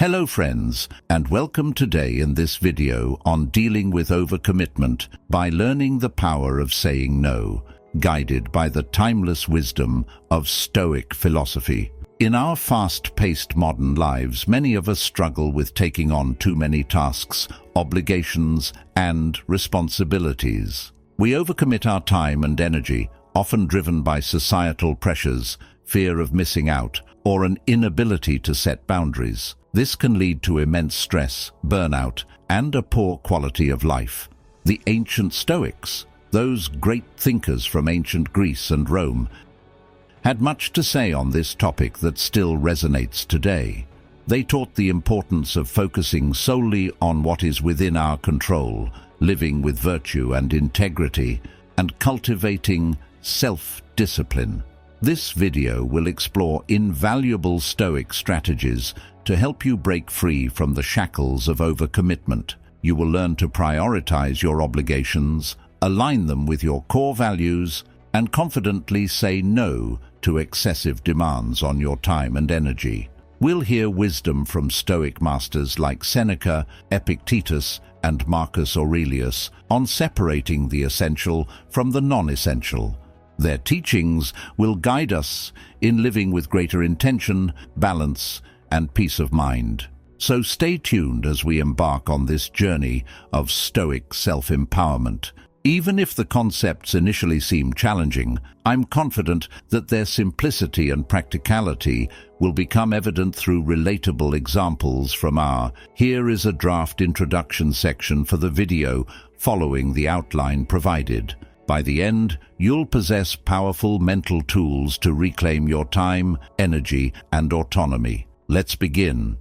Hello friends, and welcome today in this video on dealing with overcommitment by learning the power of saying no, guided by the timeless wisdom of Stoic philosophy. In our fast-paced modern lives, many of us struggle with taking on too many tasks, obligations, and responsibilities. We overcommit our time and energy, often driven by societal pressures, fear of missing out, or an inability to set boundaries. This can lead to immense stress, burnout, and a poor quality of life. The ancient Stoics, those great thinkers from ancient Greece and Rome, had much to say on this topic that still resonates today. They taught the importance of focusing solely on what is within our control, living with virtue and integrity, and cultivating self-discipline. This video will explore invaluable Stoic strategies to help you break free from the shackles of overcommitment. You will learn to prioritize your obligations, align them with your core values, and confidently say no to excessive demands on your time and energy. We'll hear wisdom from Stoic masters like Seneca, Epictetus, and Marcus Aurelius on separating the essential from the non-essential. Their teachings will guide us in living with greater intention, balance, and peace of mind. So stay tuned as we embark on this journey of Stoic self-empowerment. Even if the concepts initially seem challenging, I'm confident that their simplicity and practicality will become evident through relatable examples from our Here is a Draft Introduction section for the video following the outline provided. By the end, you'll possess powerful mental tools to reclaim your time, energy, and autonomy. Let's begin.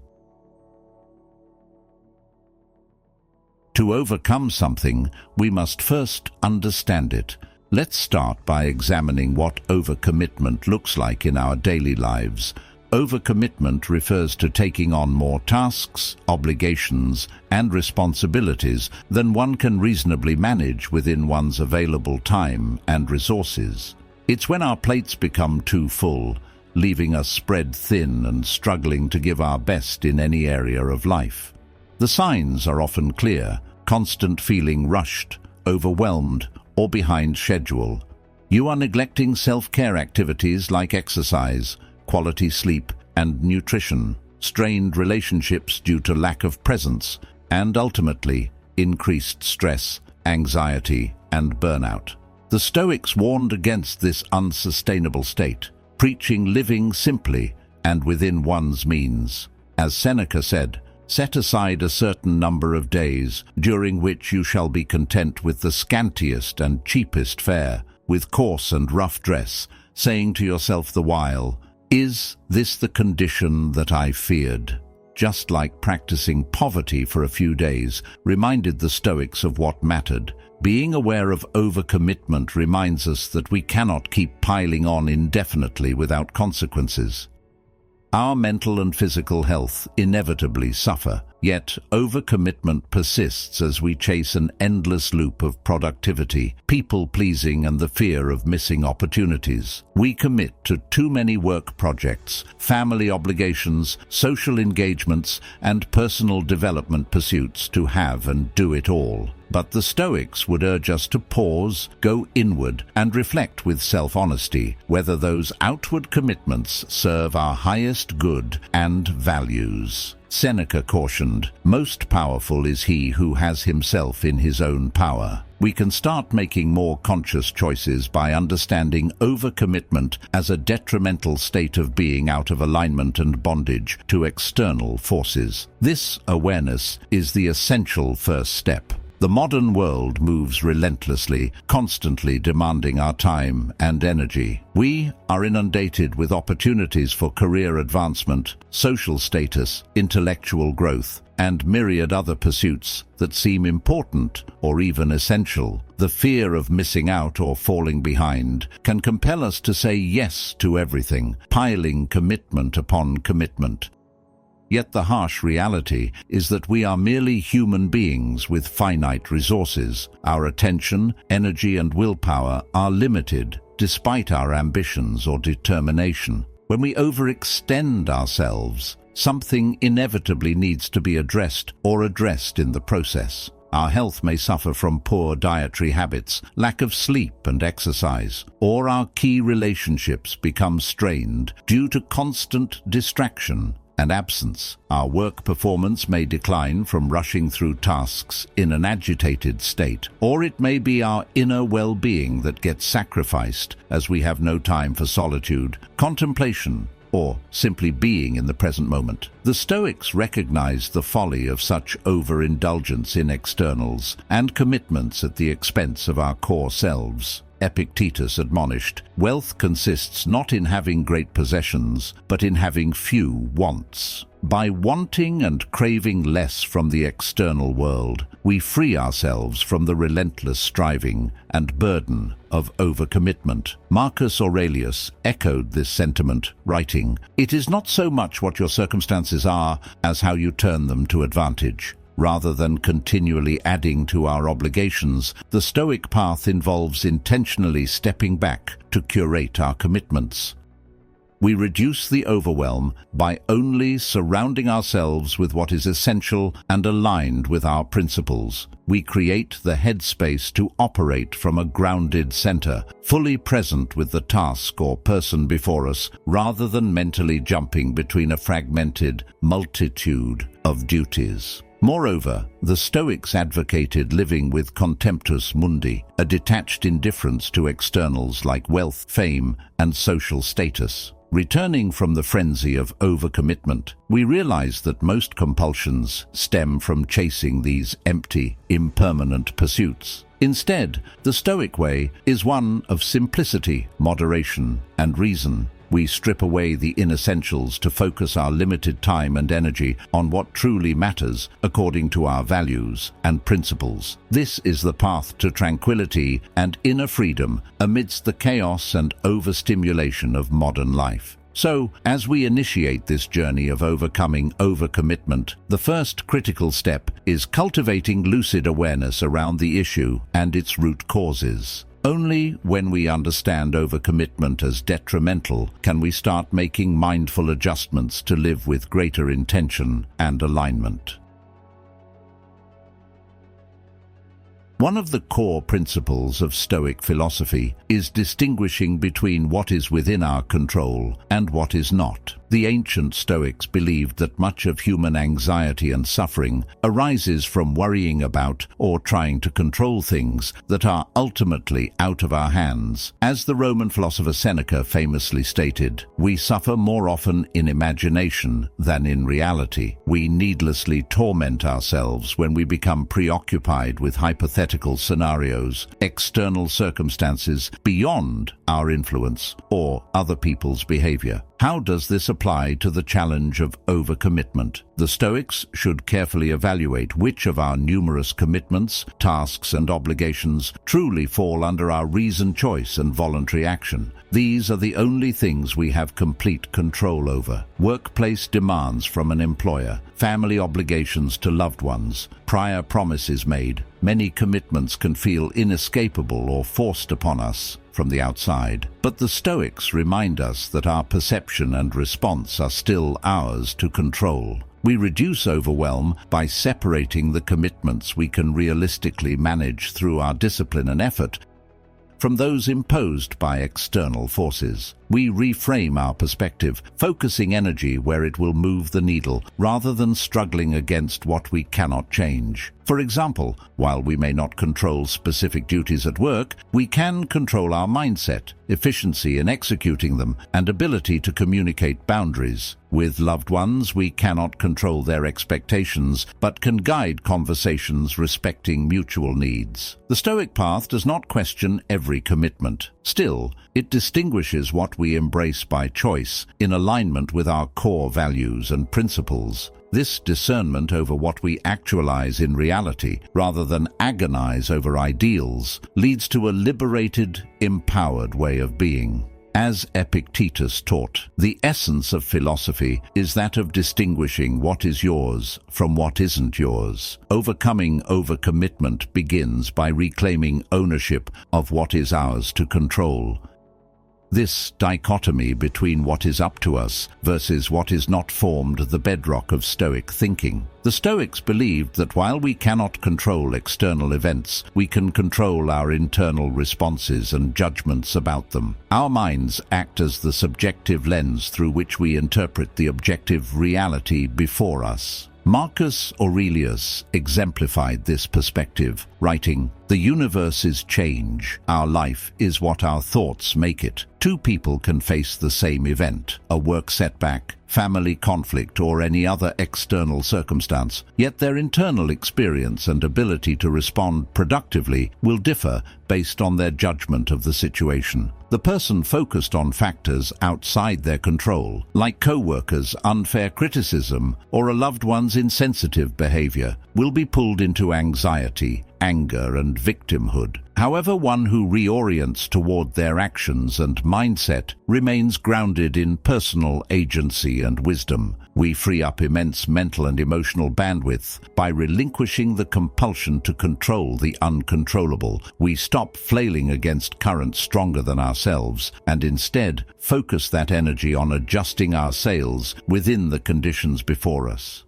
To overcome something, we must first understand it. Let's start by examining what overcommitment looks like in our daily lives. Overcommitment refers to taking on more tasks, obligations, and responsibilities than one can reasonably manage within one's available time and resources. It's when our plates become too full, leaving us spread thin and struggling to give our best in any area of life. The signs are often clear: constant feeling rushed, overwhelmed, or behind schedule. You are neglecting self-care activities like exercise, quality sleep, and nutrition, strained relationships due to lack of presence, and ultimately, increased stress, anxiety, and burnout. The Stoics warned against this unsustainable state, preaching living simply and within one's means. As Seneca said, "Set aside a certain number of days, during which you shall be content with the scantiest and cheapest fare, with coarse and rough dress, saying to yourself the while, 'Is this the condition that I feared?'" Just like practicing poverty for a few days reminded the Stoics of what mattered. Being aware of overcommitment reminds us that we cannot keep piling on indefinitely without consequences. Our mental and physical health inevitably suffer, yet overcommitment persists as we chase an endless loop of productivity, people-pleasing, and the fear of missing opportunities. We commit to too many work projects, family obligations, social engagements, and personal development pursuits to have and do it all. But the Stoics would urge us to pause, go inward, and reflect with self-honesty whether those outward commitments serve our highest good and values. Seneca cautioned, "Most powerful is he who has himself in his own power." We can start making more conscious choices by understanding overcommitment as a detrimental state of being out of alignment and bondage to external forces. This awareness is the essential first step. The modern world moves relentlessly, constantly demanding our time and energy. We are inundated with opportunities for career advancement, social status, intellectual growth, and myriad other pursuits that seem important or even essential. The fear of missing out or falling behind can compel us to say yes to everything, piling commitment upon commitment. Yet the harsh reality is that we are merely human beings with finite resources. Our attention, energy, and willpower are limited, despite our ambitions or determination. When we overextend ourselves, something inevitably needs to be addressed in the process. Our health may suffer from poor dietary habits, lack of sleep and exercise, or our key relationships become strained due to constant distraction and absence. Our work performance may decline from rushing through tasks in an agitated state, or it may be our inner well-being that gets sacrificed as we have no time for solitude, contemplation, or simply being in the present moment. The Stoics recognized the folly of such overindulgence in externals and commitments at the expense of our core selves. Epictetus admonished, "Wealth consists not in having great possessions, but in having few wants." By wanting and craving less from the external world, we free ourselves from the relentless striving and burden of overcommitment. Marcus Aurelius echoed this sentiment, writing, "It is not so much what your circumstances are as how you turn them to advantage." Rather than continually adding to our obligations, the Stoic path involves intentionally stepping back to curate our commitments. We reduce the overwhelm by only surrounding ourselves with what is essential and aligned with our principles. We create the headspace to operate from a grounded center, fully present with the task or person before us, rather than mentally jumping between a fragmented multitude of duties. Moreover, the Stoics advocated living with contemptus mundi, a detached indifference to externals like wealth, fame, and social status. Returning from the frenzy of overcommitment, we realize that most compulsions stem from chasing these empty, impermanent pursuits. Instead, the Stoic way is one of simplicity, moderation, and reason. We strip away the inessentials to focus our limited time and energy on what truly matters according to our values and principles. This is the path to tranquility and inner freedom amidst the chaos and overstimulation of modern life. So, as we initiate this journey of overcoming overcommitment, the first critical step is cultivating lucid awareness around the issue and its root causes. Only when we understand overcommitment as detrimental can we start making mindful adjustments to live with greater intention and alignment. One of the core principles of Stoic philosophy is distinguishing between what is within our control and what is not. The ancient Stoics believed that much of human anxiety and suffering arises from worrying about or trying to control things that are ultimately out of our hands. As the Roman philosopher Seneca famously stated, "We suffer more often in imagination than in reality." We needlessly torment ourselves when we become preoccupied with hypothetical scenarios, external circumstances beyond our influence, or other people's behavior. How does this apply to the challenge of overcommitment? The Stoics should carefully evaluate which of our numerous commitments, tasks, and obligations truly fall under our reasoned choice and voluntary action. These are the only things we have complete control over. Workplace demands from an employer, family obligations to loved ones, prior promises made. Many commitments can feel inescapable or forced upon us from the outside. But the Stoics remind us that our perception and response are still ours to control. We reduce overwhelm by separating the commitments we can realistically manage through our discipline and effort from those imposed by external forces. We reframe our perspective, focusing energy where it will move the needle, rather than struggling against what we cannot change. For example, while we may not control specific duties at work, we can control our mindset, efficiency in executing them, and ability to communicate boundaries. With loved ones, we cannot control their expectations, but can guide conversations respecting mutual needs. The Stoic path does not question every commitment. Still, it distinguishes what we embrace by choice in alignment with our core values and principles. This discernment over what we actualize in reality, rather than agonize over ideals, leads to a liberated, empowered way of being. As Epictetus taught, the essence of philosophy is that of distinguishing what is yours from what isn't yours. Overcoming overcommitment begins by reclaiming ownership of what is ours to control. This dichotomy between what is up to us versus what is not formed the bedrock of Stoic thinking. The Stoics believed that while we cannot control external events, we can control our internal responses and judgments about them. Our minds act as the subjective lens through which we interpret the objective reality before us. Marcus Aurelius exemplified this perspective, writing, "The universe is change. Our life is what our thoughts make it." Two people can face the same event, a work setback, family conflict, or any other external circumstance, yet their internal experience and ability to respond productively will differ based on their judgment of the situation. The person focused on factors outside their control, like co-workers' unfair criticism or a loved one's insensitive behavior, will be pulled into anxiety, anger, and victimhood. However, one who reorients toward their actions and mindset remains grounded in personal agency and wisdom. We free up immense mental and emotional bandwidth by relinquishing the compulsion to control the uncontrollable. We stop flailing against currents stronger than ourselves and instead focus that energy on adjusting our sails within the conditions before us.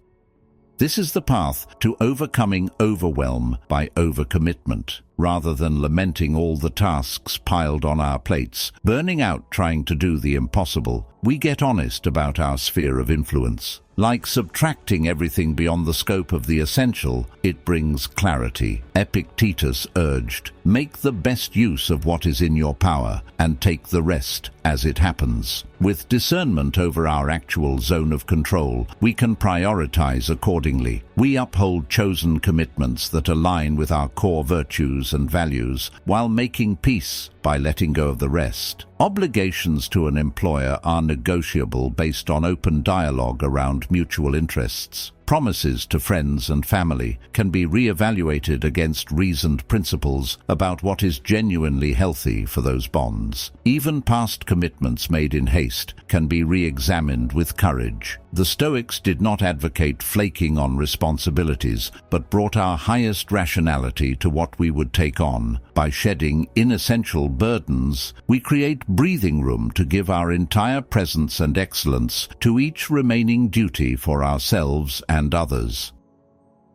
This is the path to overcoming overwhelm by overcommitment. Rather than lamenting all the tasks piled on our plates, burning out trying to do the impossible, we get honest about our sphere of influence. Like subtracting everything beyond the scope of the essential, it brings clarity. Epictetus urged, "Make the best use of what is in your power, and take the rest as it happens." With discernment over our actual zone of control, we can prioritize accordingly. We uphold chosen commitments that align with our core virtues and values, while making peace by letting go of the rest. Obligations to an employer are negotiable based on open dialogue around mutual interests. Promises to friends and family can be re-evaluated against reasoned principles about what is genuinely healthy for those bonds. Even past commitments made in haste can be re-examined with courage. The Stoics did not advocate flaking on responsibilities, but brought our highest rationality to what we would take on. By shedding inessential burdens, we create breathing room to give our entire presence and excellence to each remaining duty for ourselves and others.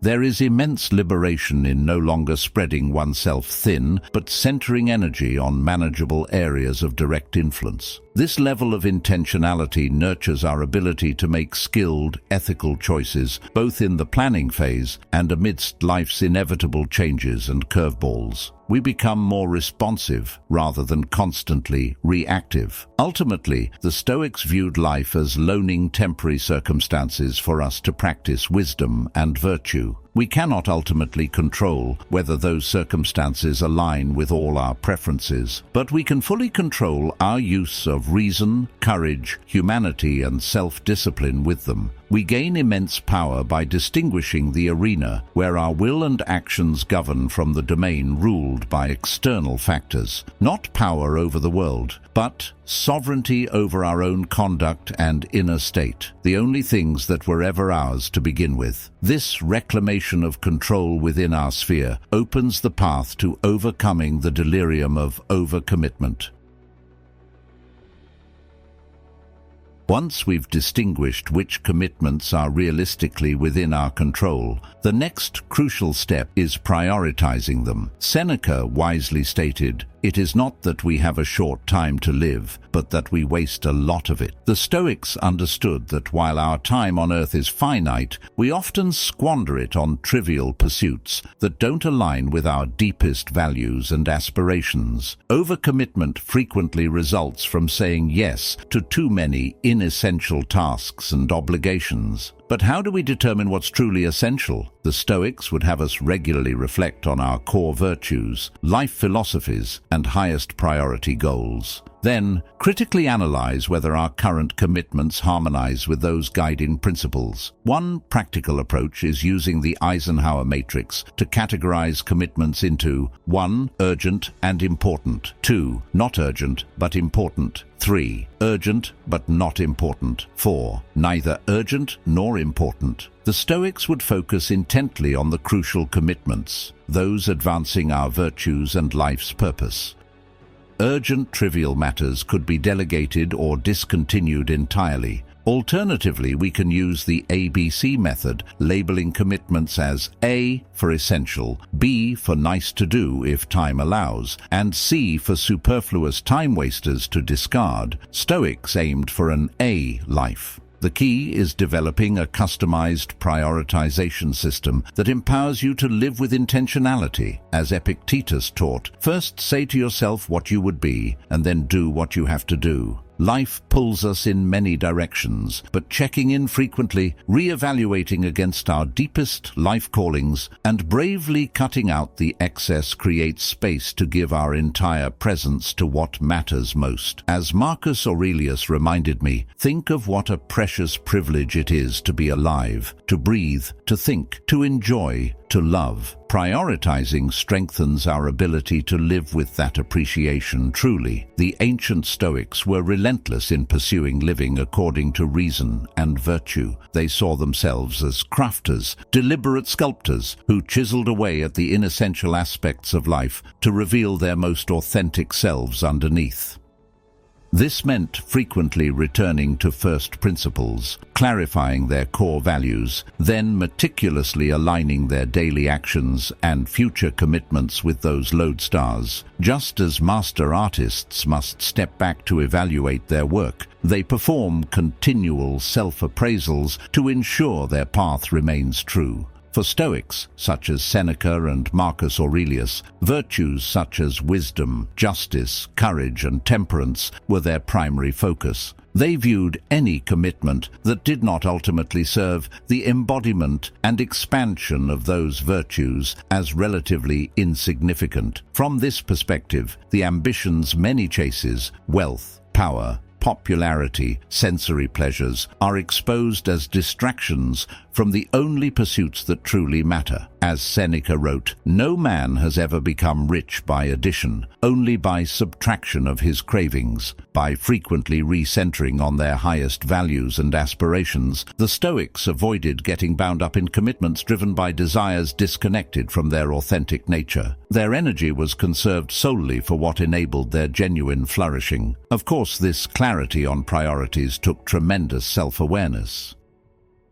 There is immense liberation in no longer spreading oneself thin, but centering energy on manageable areas of direct influence. This level of intentionality nurtures our ability to make skilled, ethical choices, both in the planning phase and amidst life's inevitable changes and curveballs. We become more responsive rather than constantly reactive. Ultimately, the Stoics viewed life as loaning temporary circumstances for us to practice wisdom and virtue. We cannot ultimately control whether those circumstances align with all our preferences, but we can fully control our use of reason, courage, humanity, and self-discipline with them. We gain immense power by distinguishing the arena where our will and actions govern from the domain ruled by external factors. Not power over the world, but sovereignty over our own conduct and inner state, the only things that were ever ours to begin with. This reclamation of control within our sphere opens the path to overcoming the delirium of overcommitment. Once we've distinguished which commitments are realistically within our control, the next crucial step is prioritizing them. Seneca wisely stated, "It is not that we have a short time to live, but that we waste a lot of it." The Stoics understood that while our time on earth is finite, we often squander it on trivial pursuits that don't align with our deepest values and aspirations. Overcommitment frequently results from saying yes to too many inessential tasks and obligations. But how do we determine what's truly essential? The Stoics would have us regularly reflect on our core virtues, life philosophies, and highest priority goals. Then, critically analyze whether our current commitments harmonize with those guiding principles. One practical approach is using the Eisenhower matrix to categorize commitments into 1. Urgent and important, 2. Not urgent but important, 3. Urgent but not important, 4. Neither urgent nor important. The Stoics would focus intently on the crucial commitments, those advancing our virtues and life's purpose. urgent trivial matters could be delegated or discontinued entirely. Alternatively, we can use the ABC method, labeling commitments as A for essential, B for nice to do if time allows, and C for superfluous time wasters to discard. Stoics aimed for an A life. The key is developing a customized prioritization system that empowers you to live with intentionality. As Epictetus taught, first say to yourself what you would be, and then do what you have to do. Life pulls us in many directions, but checking in frequently, re-evaluating against our deepest life callings, and bravely cutting out the excess creates space to give our entire presence to what matters most. As Marcus Aurelius reminded me, think of what a precious privilege it is to be alive, to breathe, to think, to enjoy, to love. Prioritizing strengthens our ability to live with that appreciation truly. The ancient Stoics were relentless in pursuing living according to reason and virtue. They saw themselves as crafters, deliberate sculptors who chiseled away at the inessential aspects of life to reveal their most authentic selves underneath. This meant frequently returning to first principles, clarifying their core values, then meticulously aligning their daily actions and future commitments with those lodestars. Just as master artists must step back to evaluate their work, they perform continual self-appraisals to ensure their path remains true. For Stoics, such as Seneca and Marcus Aurelius, virtues such as wisdom, justice, courage, and temperance were their primary focus. They viewed any commitment that did not ultimately serve the embodiment and expansion of those virtues as relatively insignificant. From this perspective, the ambitions many chases, wealth, power, popularity, sensory pleasures, are exposed as distractions from the only pursuits that truly matter. As Seneca wrote, "No man has ever become rich by addition, only by subtraction of his cravings." By frequently recentering on their highest values and aspirations, the Stoics avoided getting bound up in commitments driven by desires disconnected from their authentic nature. Their energy was conserved solely for what enabled their genuine flourishing. Of course, this clarity on priorities took tremendous self-awareness.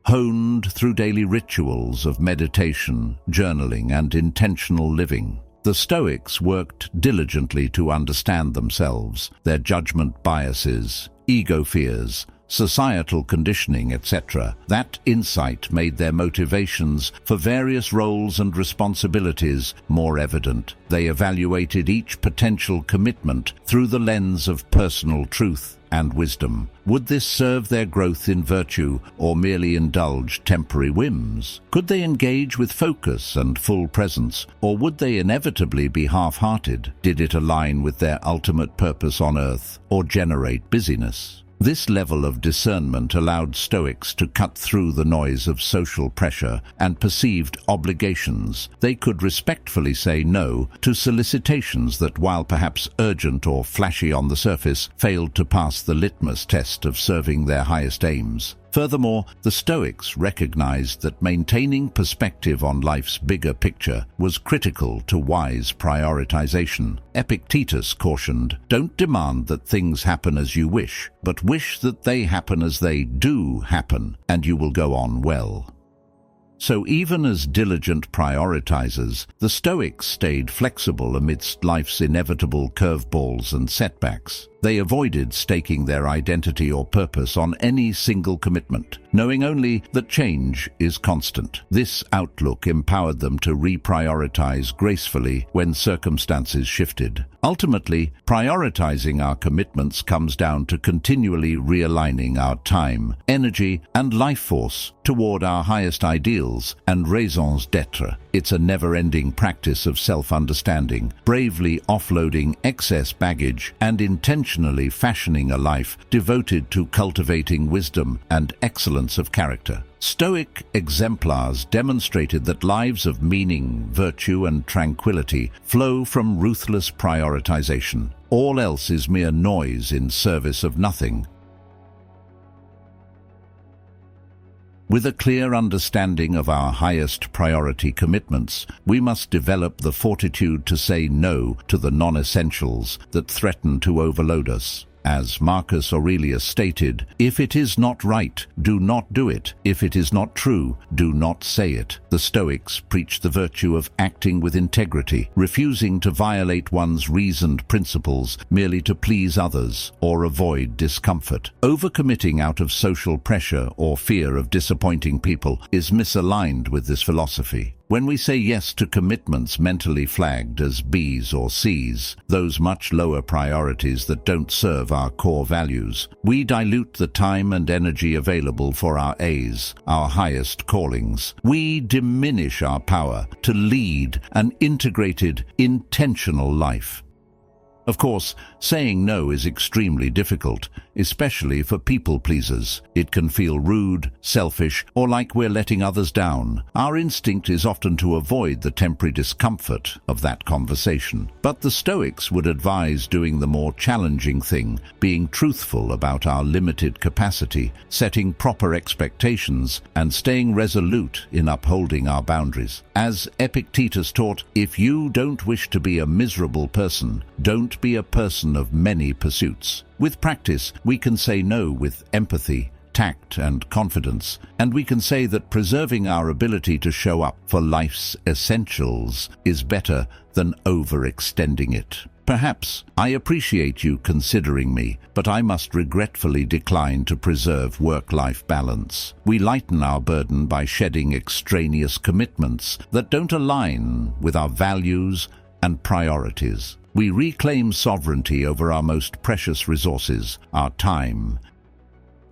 Honed through daily rituals of meditation, journaling, and intentional living, the Stoics worked diligently to understand themselves, their judgment biases, ego fears, societal conditioning, etc. That insight made their motivations for various roles and responsibilities more evident. They evaluated each potential commitment through the lens of personal truth and wisdom. Would this serve their growth in virtue or merely indulge temporary whims? Could they engage with focus and full presence, or would they inevitably be half-hearted? Did it align with their ultimate purpose on earth or generate busyness? This level of discernment allowed Stoics to cut through the noise of social pressure and perceived obligations. They could respectfully say no to solicitations that, while perhaps urgent or flashy on the surface, failed to pass the litmus test of serving their highest aims. Furthermore, the Stoics recognized that maintaining perspective on life's bigger picture was critical to wise prioritization. Epictetus cautioned, "Don't demand that things happen as you wish, but wish that they happen as they do happen, and you will go on well." So even as diligent prioritizers, the Stoics stayed flexible amidst life's inevitable curveballs and setbacks. They avoided staking their identity or purpose on any single commitment, knowing only that change is constant. This outlook empowered them to reprioritize gracefully when circumstances shifted. Ultimately, prioritizing our commitments comes down to continually realigning our time, energy, and life force toward our highest ideals and raisons d'être. It's a never-ending practice of self-understanding, bravely offloading excess baggage, and intentionally fashioning a life devoted to cultivating wisdom and excellence of character. Stoic exemplars demonstrated that lives of meaning, virtue, and tranquility flow from ruthless prioritization. All else is mere noise in service of nothing. With a clear understanding of our highest priority commitments, we must develop the fortitude to say no to the non-essentials that threaten to overload us. As Marcus Aurelius stated, "If it is not right, do not do it. If it is not true, do not say it." The Stoics preach the virtue of acting with integrity, refusing to violate one's reasoned principles merely to please others or avoid discomfort. Overcommitting out of social pressure or fear of disappointing people is misaligned with this philosophy. When we say yes to commitments mentally flagged as B's or C's, those much lower priorities that don't serve our core values, we dilute the time and energy available for our A's, our highest callings. We diminish our power to lead an integrated, intentional life. Of course, saying no is extremely difficult, especially for people-pleasers. It can feel rude, selfish, or like we're letting others down. Our instinct is often to avoid the temporary discomfort of that conversation. But the Stoics would advise doing the more challenging thing, being truthful about our limited capacity, setting proper expectations, and staying resolute in upholding our boundaries. As Epictetus taught, if you don't wish to be a miserable person, don't be a person of many pursuits. With practice, we can say no with empathy, tact, and confidence, and we can say that preserving our ability to show up for life's essentials is better than overextending it. Perhaps I appreciate you considering me, but I must regretfully decline to preserve work-life balance. We lighten our burden by shedding extraneous commitments that don't align with our values and priorities. We reclaim sovereignty over our most precious resources, our time,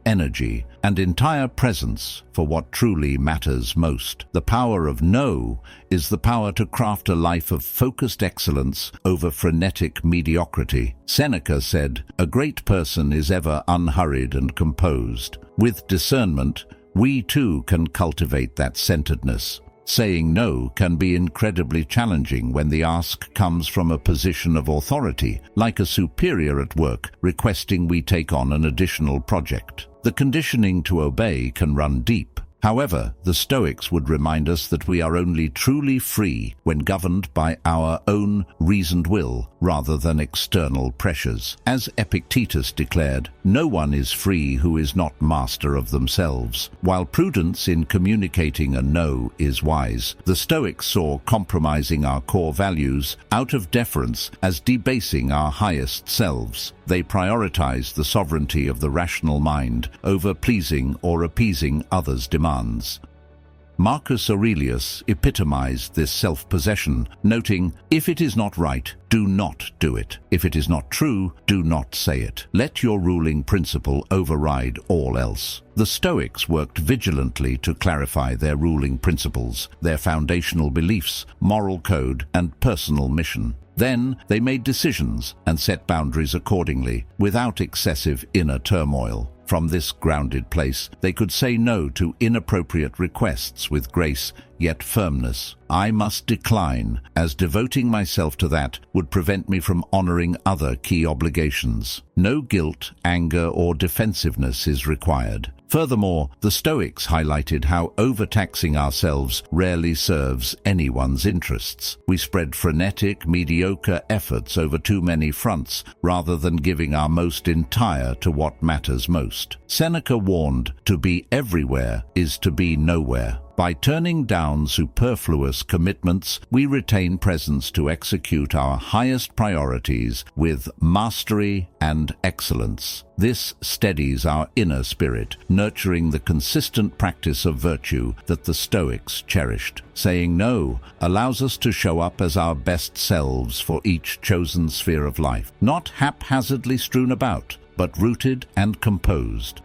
energy, and entire presence for what truly matters most. The power of no is the power to craft a life of focused excellence over frenetic mediocrity. Seneca said, "A great person is ever unhurried and composed." With discernment, we too can cultivate that centeredness. Saying no can be incredibly challenging when the ask comes from a position of authority, like a superior at work requesting we take on an additional project. The conditioning to obey can run deep. However, the Stoics would remind us that we are only truly free when governed by our own reasoned will rather than external pressures. As Epictetus declared, no one is free who is not master of themselves. While prudence in communicating a no is wise, the Stoics saw compromising our core values out of deference as debasing our highest selves. They prioritized the sovereignty of the rational mind over pleasing or appeasing others' demands. Marcus Aurelius epitomized this self-possession, noting, "If it is not right, do not do it. If it is not true, do not say it. Let your ruling principle override all else." The Stoics worked vigilantly to clarify their ruling principles, their foundational beliefs, moral code, and personal mission. Then they made decisions and set boundaries accordingly, without excessive inner turmoil. From this grounded place, they could say no to inappropriate requests with grace, yet firmness. I must decline, as devoting myself to that would prevent me from honoring other key obligations. No guilt, anger, or defensiveness is required. Furthermore, the Stoics highlighted how overtaxing ourselves rarely serves anyone's interests. We spread frenetic, mediocre efforts over too many fronts rather than giving our most entire to what matters most. Seneca warned, "To be everywhere is to be nowhere." By turning down superfluous commitments, we retain presence to execute our highest priorities with mastery and excellence. This steadies our inner spirit, nurturing the consistent practice of virtue that the Stoics cherished. Saying no allows us to show up as our best selves for each chosen sphere of life, not haphazardly strewn about, but rooted and composed.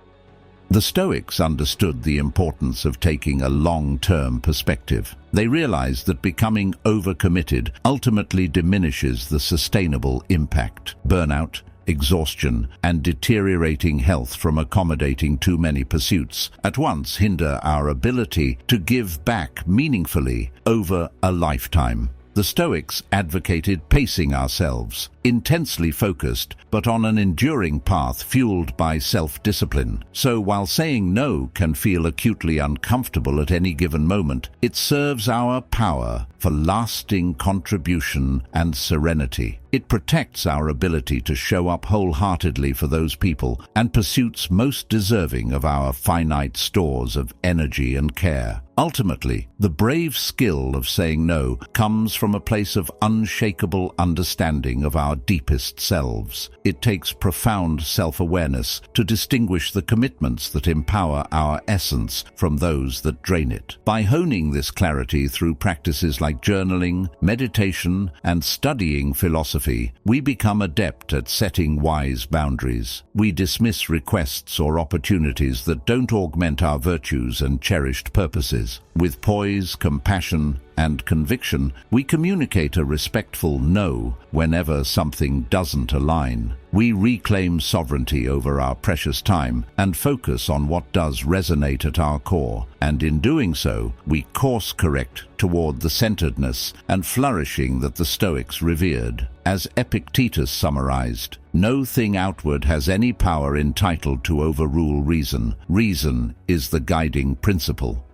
The Stoics understood the importance of taking a long-term perspective. They realized that becoming overcommitted ultimately diminishes the sustainable impact. Burnout, exhaustion, and deteriorating health from accommodating too many pursuits at once hinder our ability to give back meaningfully over a lifetime. The Stoics advocated pacing ourselves, intensely focused, but on an enduring path fueled by self-discipline. So while saying no can feel acutely uncomfortable at any given moment, it serves our power for lasting contribution and serenity. It protects our ability to show up wholeheartedly for those people and pursuits most deserving of our finite stores of energy and care. Ultimately, the brave skill of saying no comes from a place of unshakable understanding of our deepest selves. It takes profound self-awareness to distinguish the commitments that empower our essence from those that drain it. By honing this clarity through practices like journaling, meditation, and studying philosophy, we become adept at setting wise boundaries. We dismiss requests or opportunities that don't augment our virtues and cherished purposes. With poise, compassion, and conviction, we communicate a respectful no whenever something doesn't align. We reclaim sovereignty over our precious time and focus on what does resonate at our core, and in doing so, we course correct toward the centeredness and flourishing that the Stoics revered. As Epictetus summarized, "No thing outward has any power entitled to overrule reason. Reason is the guiding principle."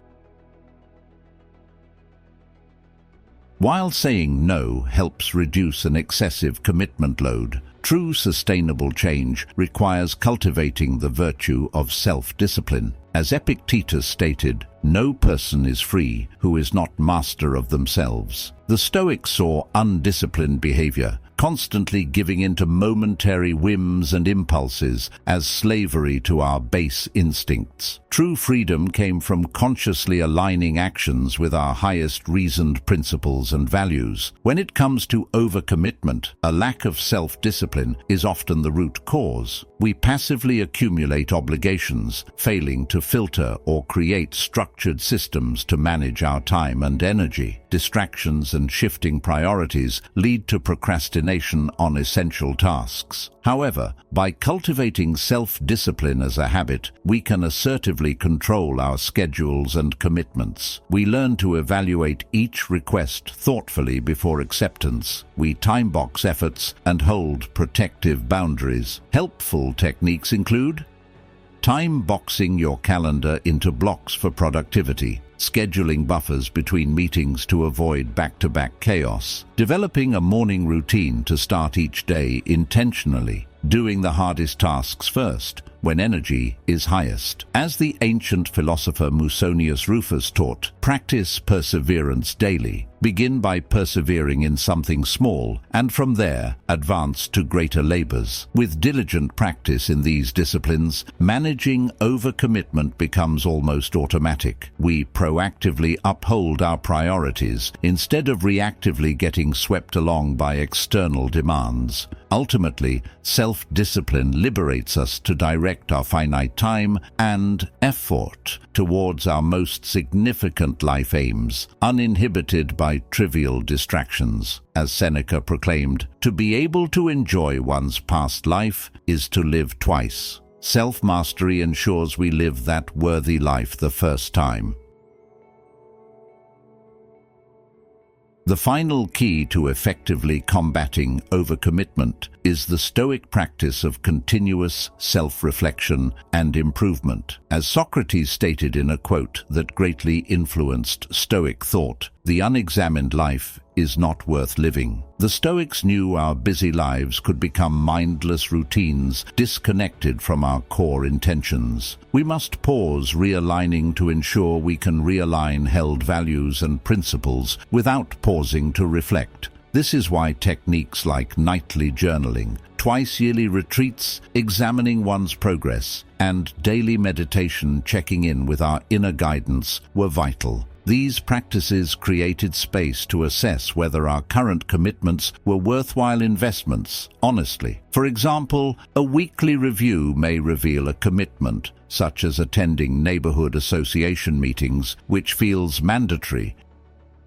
While saying no helps reduce an excessive commitment load, true sustainable change requires cultivating the virtue of self-discipline. As Epictetus stated, "No person is free who is not master of themselves." The Stoics saw undisciplined behavior, constantly giving in to momentary whims and impulses, as slavery to our base instincts. True freedom came from consciously aligning actions with our highest reasoned principles and values. When it comes to overcommitment, a lack of self-discipline is often the root cause. We passively accumulate obligations, failing to filter or create structured systems to manage our time and energy. Distractions and shifting priorities lead to procrastination on essential tasks. However, by cultivating self-discipline as a habit, we can assertively control our schedules and commitments. We learn to evaluate each request thoughtfully before acceptance. We time-box efforts and hold protective boundaries. Helpful techniques include time-boxing your calendar into blocks for productivity, scheduling buffers between meetings to avoid back-to-back chaos, developing a morning routine to start each day intentionally, doing the hardest tasks first, when energy is highest. As the ancient philosopher Musonius Rufus taught, practice perseverance daily. Begin by persevering in something small, and from there, advance to greater labors. With diligent practice in these disciplines, managing overcommitment becomes almost automatic. We proactively uphold our priorities instead of reactively getting swept along by external demands. Ultimately, self-discipline liberates us to direct our finite time and effort towards our most significant life aims, uninhibited by trivial distractions. As Seneca proclaimed, "To be able to enjoy one's past life is to live twice." Self-mastery ensures we live that worthy life the first time. The final key to effectively combating overcommitment is the Stoic practice of continuous self-reflection and improvement. As Socrates stated in a quote that greatly influenced Stoic thought, "The unexamined life is not worth living." The Stoics knew our busy lives could become mindless routines disconnected from our core intentions. We must pause realigning to ensure we can realign held values and principles without pausing to reflect. This is why techniques like nightly journaling, twice-yearly retreats, examining one's progress, and daily meditation checking in with our inner guidance were vital. These practices created space to assess whether our current commitments were worthwhile investments, honestly. For example, a weekly review may reveal a commitment, such as attending neighborhood association meetings, which feels mandatory,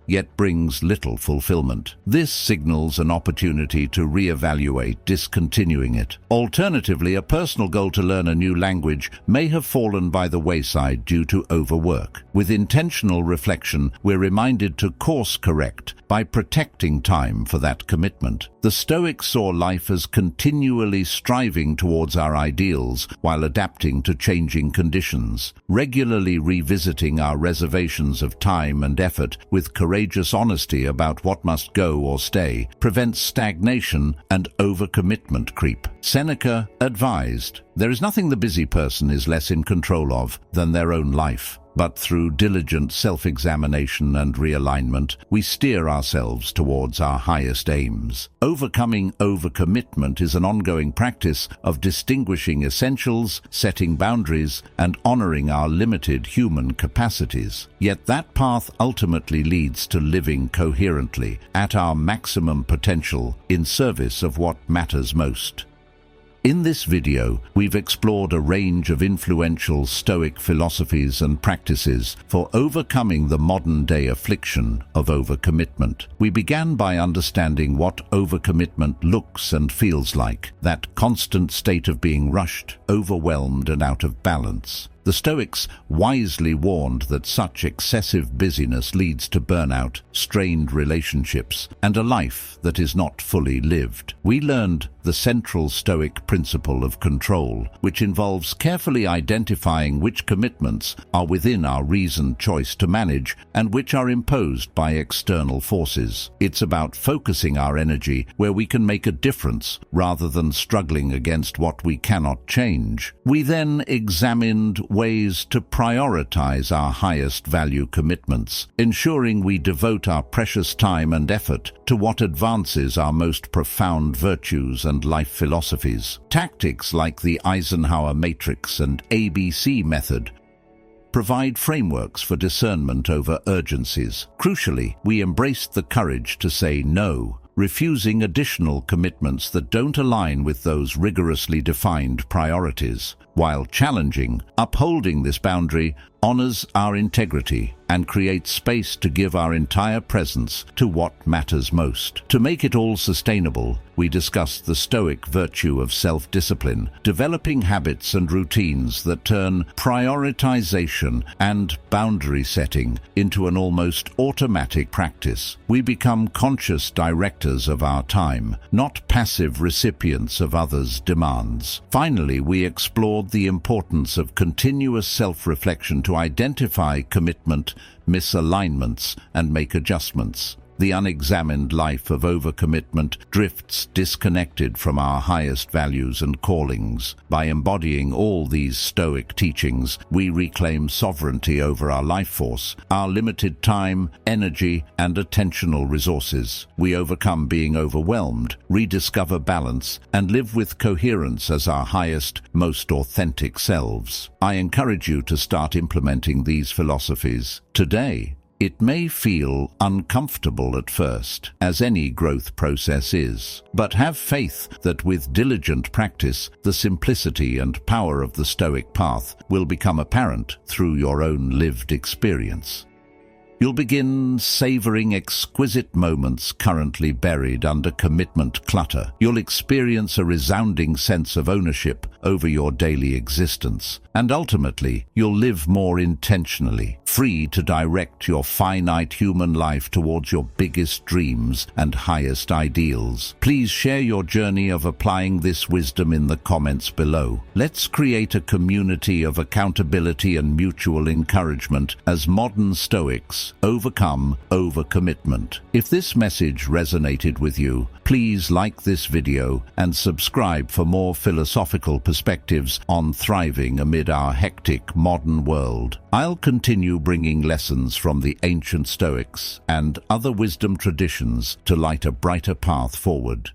yet brings little fulfillment. This signals an opportunity to reevaluate discontinuing it. Alternatively, a personal goal to learn a new language may have fallen by the wayside due to overwork. With intentional reflection, we're reminded to course correct by protecting time for that commitment. The Stoics saw life as continually striving towards our ideals while adapting to changing conditions, regularly revisiting our reservations of time and effort with courageous honesty about what must go or stay, prevents stagnation and overcommitment creep. Seneca advised, "There is nothing the busy person is less in control of than their own life. But through diligent self-examination and realignment, we steer ourselves towards our highest aims." Overcoming overcommitment is an ongoing practice of distinguishing essentials, setting boundaries, and honoring our limited human capacities. Yet that path ultimately leads to living coherently, at our maximum potential, in service of what matters most. In this video, we've explored a range of influential Stoic philosophies and practices for overcoming the modern-day affliction of overcommitment. We began by understanding what overcommitment looks and feels like, that constant state of being rushed, overwhelmed, and out of balance. The Stoics wisely warned that such excessive busyness leads to burnout, strained relationships, and a life that is not fully lived. We learned the central Stoic principle of control, which involves carefully identifying which commitments are within our reasoned choice to manage and which are imposed by external forces. It's about focusing our energy where we can make a difference rather than struggling against what we cannot change. We then examined ways to prioritize our highest value commitments, ensuring we devote our precious time and effort to what advances our most profound virtues and life philosophies. Tactics like the Eisenhower matrix and ABC method provide frameworks for discernment over urgencies. Crucially, we embraced the courage to say no, refusing additional commitments that don't align with those rigorously defined priorities. While challenging, upholding this boundary honors our integrity and creates space to give our entire presence to what matters most. To make it all sustainable, we discussed the Stoic virtue of self-discipline, developing habits and routines that turn prioritization and boundary setting into an almost automatic practice. We become conscious directors of our time, not passive recipients of others' demands. Finally, we explored the importance of continuous self-reflection to identify commitment misalignments and make adjustments. The unexamined life of overcommitment drifts disconnected from our highest values and callings. By embodying all these Stoic teachings, we reclaim sovereignty over our life force, our limited time, energy, and attentional resources. We overcome being overwhelmed, rediscover balance, and live with coherence as our highest, most authentic selves. I encourage you to start implementing these philosophies today. It may feel uncomfortable at first, as any growth process is, but have faith that with diligent practice, the simplicity and power of the Stoic path will become apparent through your own lived experience. You'll begin savoring exquisite moments currently buried under commitment clutter. You'll experience a resounding sense of ownership over your daily existence. And ultimately, you'll live more intentionally, free to direct your finite human life towards your biggest dreams and highest ideals. Please share your journey of applying this wisdom in the comments below. Let's create a community of accountability and mutual encouragement as modern Stoics overcome overcommitment. If this message resonated with you, please like this video and subscribe for more philosophical perspectives on thriving amid our hectic modern world. I'll continue bringing lessons from the ancient Stoics and other wisdom traditions to light a brighter path forward.